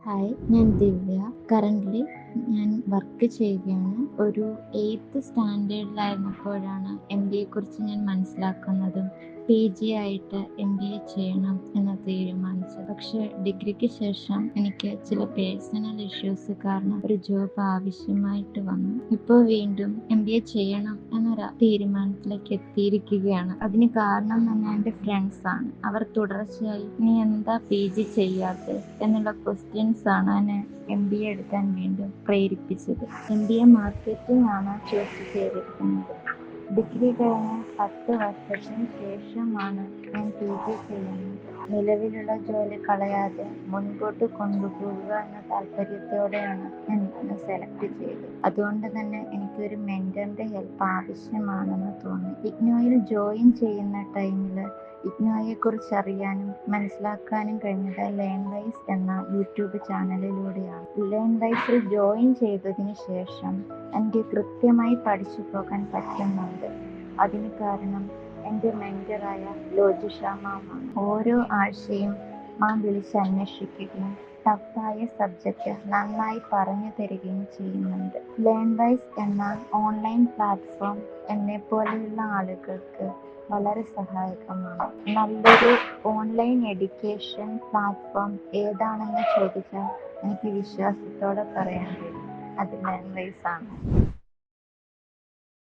Hi, ഞാൻ ദിവ്യ. Currently ഞാൻ work ചെയ്യുകയാണ്. ഒരു 8th സ്റ്റാൻഡേർഡിലായിരുന്നപ്പോഴാണ് MBAയെക്കുറിച്ച് ഞാൻ മനസ്സിലാക്കുന്നതും PG ആയിട്ട് MBA ചെയ്യണം എന്ന് തീരുമാനിച്ചത്. പക്ഷേ ഡിഗ്രിക്ക് ശേഷം എനിക്ക് ചില പേഴ്സണൽ ഇഷ്യൂസ് കാരണം ഒരു ജോബ് ആവശ്യമായിട്ട് വന്നു. ഇപ്പോൾ വീണ്ടും MBA ചെയ്യണം എന്നൊരു തീരുമാനത്തിലേക്ക് എത്തിയിരിക്കുകയാണ്. അതിന് കാരണം തന്നെ എൻ്റെ ഫ്രണ്ട്സാണ്. അവർ തുടർച്ചയായി "നീ എന്താ PG ചെയ്യാത്തത്" എന്നുള്ള ക്വസ്റ്റ്യൻസ് ആണ് എന്നെ MBA എടുക്കാൻ വീണ്ടും പ്രേരിപ്പിച്ചത്. MBA മാർക്കറ്റിംഗ് ആണ് ചൂസ് ചെയ്തിരിക്കുന്നത്. ഡിഗ്രി കഴിഞ്ഞ് 10 വർഷത്തിന് ശേഷമാണ് ഞാൻ PG ചെയ്യുന്നത്. നിലവിലുള്ള ജോലി കളയാതെ മുൻപോട്ട് കൊണ്ടുപോവുക എന്ന താല്പര്യത്തോടെയാണ് ഞാൻ ഇതിനെ സെലക്ട് ചെയ്തത്. അതുകൊണ്ട് തന്നെ എനിക്കൊരു മെൻറ്ററിൻ്റെ ഹെൽപ്പ് ആവശ്യമാണെന്ന് തോന്നി. ഇഗ്നോയിൽ ജോയിൻ ചെയ്യുന്ന ടൈമിൽ ഇഗ്നോയെക്കുറിച്ച് അറിയാനും മനസ്സിലാക്കാനും കഴിഞ്ഞത് ലേൺവൈസ് എന്ന യൂട്യൂബ് ചാനലിലൂടെയാണ്. ലേൺവൈസിൽ ജോയിൻ ചെയ്തതിന് ശേഷം എനിക്ക് കൃത്യമായി പഠിച്ചു പോകാൻ പറ്റുന്നുണ്ട്. അതിന് കാരണം എൻ്റെ മെൻറ്ററായ ലോജിഷ മാമാണ്. ഓരോ ആഴ്ചയും മാം വിളിച്ചന്വേഷിക്കുകയും ടഫായ സബ്ജക്റ്റ് നന്നായി പറഞ്ഞു തരികയും ചെയ്യുന്നുണ്ട്. ലേൺവൈസ് എന്ന ഓൺലൈൻ പ്ലാറ്റ്ഫോം എന്നെപ്പോലെയുള്ള ആളുകൾക്ക് വളരെ സഹായകമാണ്. നല്ലൊരു ഓൺലൈൻ എഡ്യൂക്കേഷൻ പ്ലാറ്റ്ഫോം ഏതാണെന്ന് ചോദിച്ചാൽ എനിക്ക് വിശ്വാസത്തോടെ പറയാൻ കഴിയും, അത് ലേൺവൈസ് ആണ്.